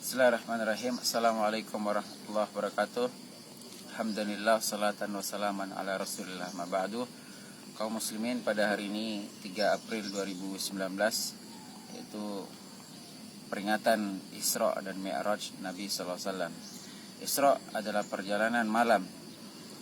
Bismillahirrahmanirrahim. Assalamualaikum warahmatullahi wabarakatuh. Alhamdulillah, salatan wassalaman ala rasulillah, ma ba'du. Kaum muslimin, pada hari ini 3 April 2019, yaitu peringatan Isra dan Mi'raj Nabi SAW. Isra adalah perjalanan malam.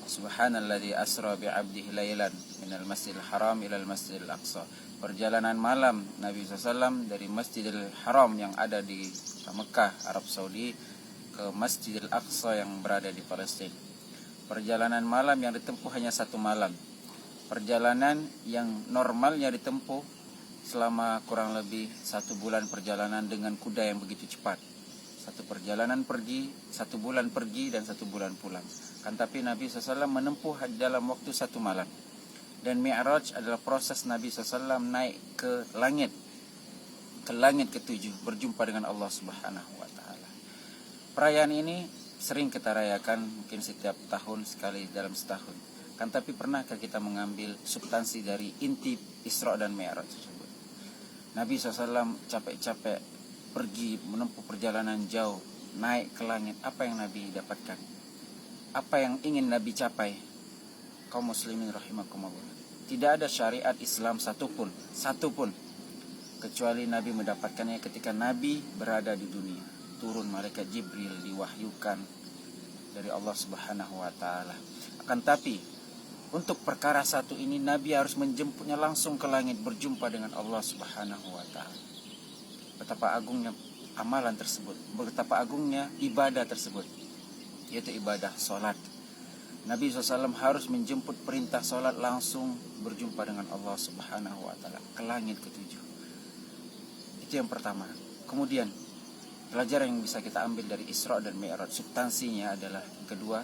Subhanalladzi asra bi'abdihi lailan minal masjidil haram ilal masjidil aqsa. Perjalanan malam Nabi SAW dari Masjidil Haram yang ada di Mekah, Arab Saudi, ke Masjidil Aqsa yang berada di Palestina. Perjalanan malam yang ditempuh hanya 1 malam. Perjalanan yang normalnya ditempuh selama kurang lebih 1 bulan perjalanan dengan kuda yang begitu cepat. 1 perjalanan pergi, 1 bulan pergi dan 1 bulan pulang. Kan tapi Nabi SAW menempuh dalam waktu 1 malam. Dan Mi'raj adalah proses Nabi SAW naik ke langit ke-7, berjumpa dengan Allah Subhanahu wa Ta'ala. Perayaan ini sering kita rayakan, mungkin setiap tahun sekali dalam setahun. Kan tapi pernahkah kita mengambil substansi dari inti Isra dan Mi'raj tersebut? Nabi SAW capek-capek pergi menempuh perjalanan jauh, naik ke langit. Apa yang Nabi dapatkan? Apa yang ingin Nabi capai? Kaum muslimin rahimakumullah. Tidak ada syariat Islam satupun kecuali Nabi mendapatkannya ketika Nabi berada di dunia. Turun malaikat Jibril, diwahyukan dari Allah Subhanahu wa Ta'ala. Akan tapi untuk perkara satu ini Nabi harus menjemputnya langsung ke langit, berjumpa dengan Allah Subhanahu wa Ta'ala. Betapa agungnya amalan tersebut, betapa agungnya ibadah tersebut, yaitu ibadah sholat. Nabi SAW harus menjemput perintah sholat langsung berjumpa dengan Allah Subhanahu wa Ta'ala ke langit ke-7. Itu yang pertama. Kemudian pelajaran yang bisa kita ambil dari Isra dan Mi'raj, substansinya adalah kedua,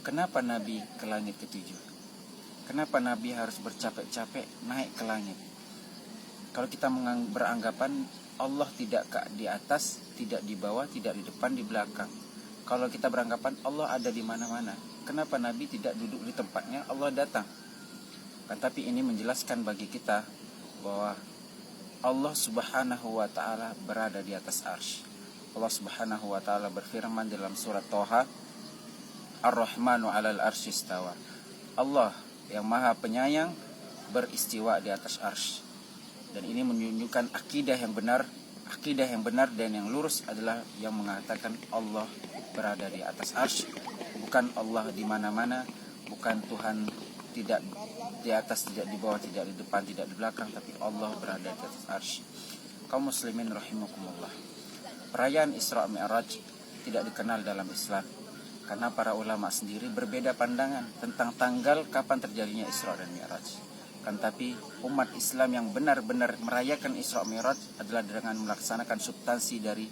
kenapa Nabi ke langit ke-7? Kenapa Nabi harus bercapek-capek naik ke langit? Kalau kita beranggapan Allah tidak di atas, tidak di bawah, tidak di depan, di belakang. Kalau kita beranggapan Allah ada di mana-mana, kenapa Nabi tidak duduk di tempatnya, Allah datang? Kan tapi ini menjelaskan bagi kita bahwa Allah Subhanahu wa Ta'ala berada di atas arsy. Allah Subhanahu wa Ta'ala berfirman dalam surat Thaha, Ar-Rahmanu 'alal arsy istawa. Allah yang Maha Penyayang beristiwa di atas arsy. Dan ini menunjukkan akidah yang benar dan yang lurus adalah yang mengatakan Allah berada di atas arsy, bukan Allah di mana-mana, bukan Tuhan tidak di atas, tidak di bawah, tidak di depan, tidak di belakang, tapi Allah berada di atas arsy. Kaum muslimin rahimakumullah. Perayaan Isra Mi'raj tidak dikenal dalam Islam karena para ulama sendiri berbeda pandangan tentang tanggal kapan terjadinya Isra dan Mi'raj. Kan tapi umat Islam yang benar-benar merayakan Isra Mi'raj adalah dengan melaksanakan substansi dari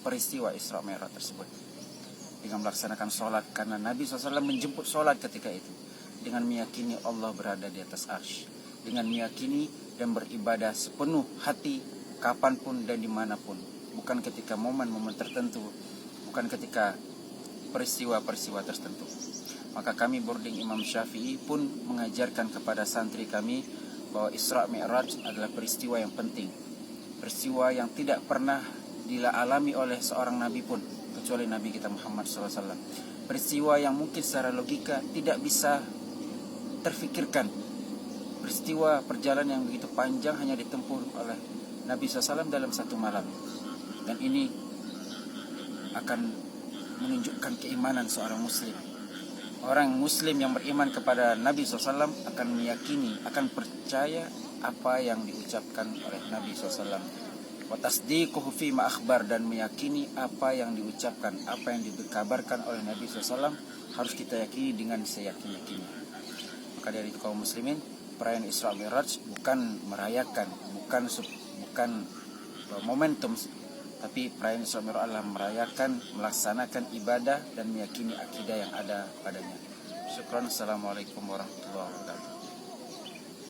peristiwa Isra Mi'raj tersebut, dengan melaksanakan sholat, karena Nabi SAW menjemput sholat ketika itu, dengan meyakini Allah berada di atas arsy, dengan meyakini dan beribadah sepenuh hati kapanpun dan dimanapun, bukan ketika momen-momen tertentu, bukan ketika peristiwa-peristiwa tertentu. Maka kami boarding Imam Syafi'i pun mengajarkan kepada santri kami bahwa Isra Mi'raj adalah peristiwa yang penting, peristiwa yang tidak pernah dialami oleh seorang nabi pun kecuali Nabi kita Muhammad SAW. Peristiwa yang mungkin secara logika tidak bisa terfikirkan. Peristiwa perjalanan yang begitu panjang hanya ditempuh oleh Nabi SAW dalam 1 malam. Dan ini akan menunjukkan keimanan seorang muslim. Orang muslim yang beriman kepada Nabi SAW akan meyakini, akan percaya apa yang diucapkan oleh Nabi SAW. Wa tasdiquhu fi ma akhbar, dan meyakini apa yang diucapkan, apa yang dikabarkan oleh Nabi SAW harus kita yakini dengan seyakin-yakinnya. Maka dari kaum muslimin, perayaan Isra Mi'raj bukan merayakan, bukan momentum, tapi perayaan Isra Mi'raj adalah merayakan, melaksanakan ibadah dan meyakini akidah yang ada padanya. Syukran. Assalamualaikum warahmatullahi wabarakatuh.